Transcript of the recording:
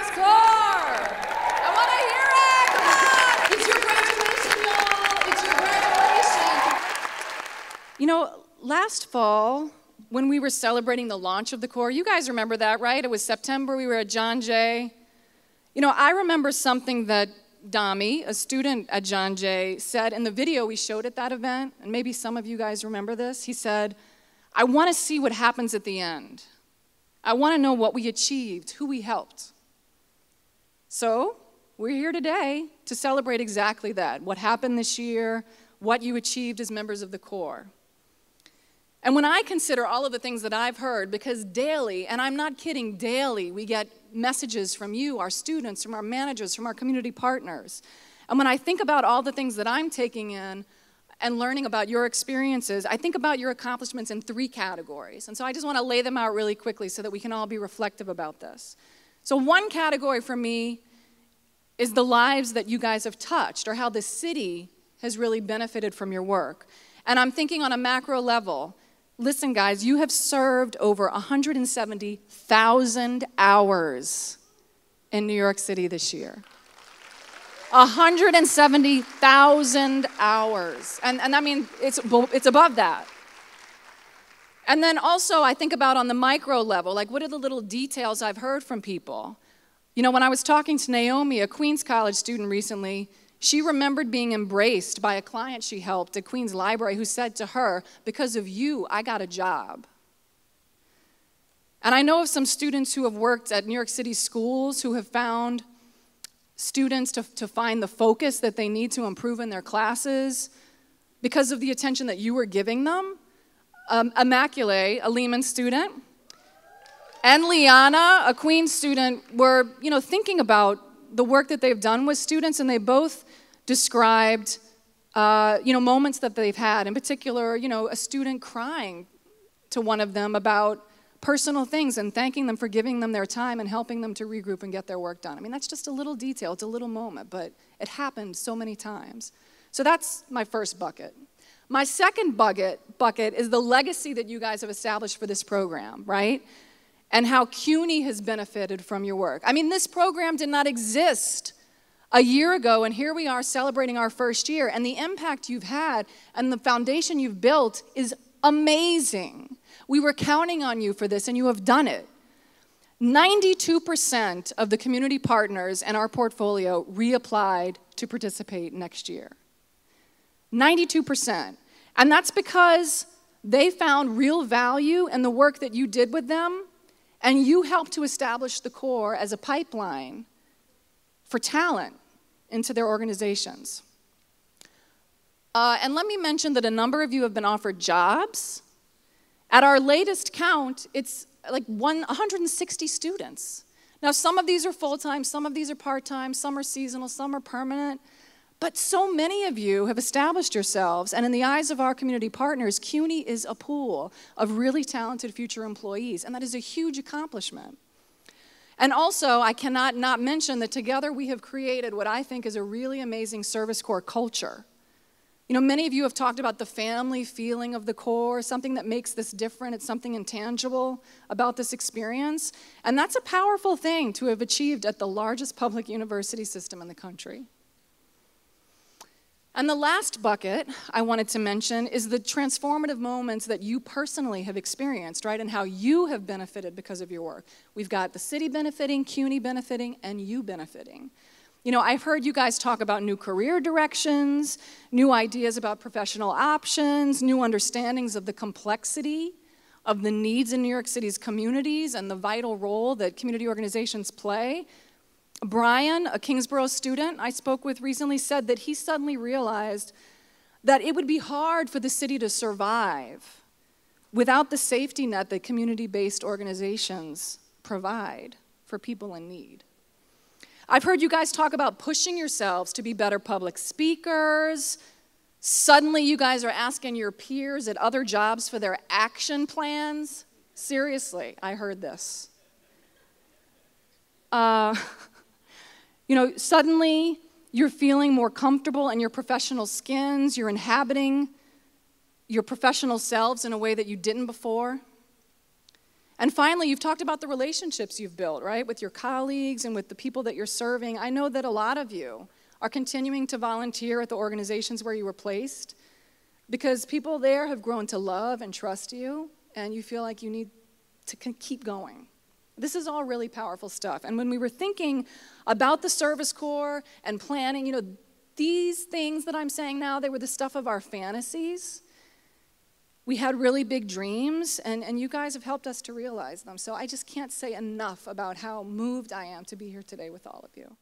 Score! I want to hear it! Come on! It's your graduation, y'all! It's your graduation! You know, last fall, when we were celebrating the launch of the Corps, you guys remember that, right? It was September, we were at John Jay. You know, I remember something that Dami, a student at John Jay, said in the video we showed at that event, and maybe some of you guys remember this. He said, I want to see what happens at the end. I want to know what we achieved, who we helped. So, we're here today to celebrate exactly that, what happened this year, what you achieved as members of the Corps. And when I consider all of the things that I've heard, because daily, and I'm not kidding, daily, we get messages from you, our students, from our managers, from our community partners. And when I think about all the things that I'm taking in and learning about your experiences, I think about your accomplishments in 3 categories. And so I just want to lay them out really quickly so that we can all be reflective about this. So one category for me is the lives that you guys have touched, or how the city has really benefited from your work. And I'm thinking on a macro level. Listen, guys, you have served over 170,000 hours in New York City this year. 170,000 hours. And I mean, it's above that. And then also, I think about on the micro level, like what are the little details I've heard from people? You know, when I was talking to Naomi, a Queens College student recently, she remembered being embraced by a client she helped at Queens Library who said to her, because of you, I got a job. And I know of some students who have worked at New York City schools who have found students to find the focus that they need to improve in their classes because of the attention that you were giving them. Immaculate, a Lehman student, and Liana, a Queens student, were thinking about the work that they've done with students, and they both described moments that they've had. In particular, a student crying to one of them about personal things and thanking them for giving them their time and helping them to regroup and get their work done. I mean, that's just a little detail, it's a little moment, but it happened so many times. So that's my first bucket. My second bucket is the legacy that you guys have established for this program, right? And how CUNY has benefited from your work. I mean, this program did not exist a year ago, and here we are celebrating our first year, and the impact you've had and the foundation you've built is amazing. We were counting on you for this, and you have done it. 92% of the community partners in our portfolio reapplied to participate next year. 92%. And that's because they found real value in the work that you did with them, and you helped to establish the Corps as a pipeline for talent into their organizations. And let me mention that a number of you have been offered jobs. At our latest count, it's like 160 students. Now, some of these are full-time, some of these are part-time, some are seasonal, some are permanent. But so many of you have established yourselves, and in the eyes of our community partners, CUNY is a pool of really talented future employees, and that is a huge accomplishment. And also, I cannot not mention that together we have created what I think is a really amazing Service Corps culture. You know, many of you have talked about the family feeling of the Corps, something that makes this different. It's something intangible about this experience. And that's a powerful thing to have achieved at the largest public university system in the country. And the last bucket I wanted to mention is the transformative moments that you personally have experienced, right, and how you have benefited because of your work. We've got the city benefiting, CUNY benefiting, and you benefiting. You know, I've heard you guys talk about new career directions, new ideas about professional options, new understandings of the complexity of the needs in New York City's communities and the vital role that community organizations play. Brian, a Kingsborough student I spoke with recently, said that he suddenly realized that it would be hard for the city to survive without the safety net that community-based organizations provide for people in need. I've heard you guys talk about pushing yourselves to be better public speakers. Suddenly you guys are asking your peers at other jobs for their action plans. Seriously, I heard this. You know, suddenly you're feeling more comfortable in your professional skins, you're inhabiting your professional selves in a way that you didn't before. And finally, you've talked about the relationships you've built, right, with your colleagues and with the people that you're serving. I know that a lot of you are continuing to volunteer at the organizations where you were placed because people there have grown to love and trust you, and you feel like you need to keep going. This is all really powerful stuff. And when we were thinking about the Service Corps and planning, these things that I'm saying now, they were the stuff of our fantasies. We had really big dreams, and you guys have helped us to realize them. So I just can't say enough about how moved I am to be here today with all of you.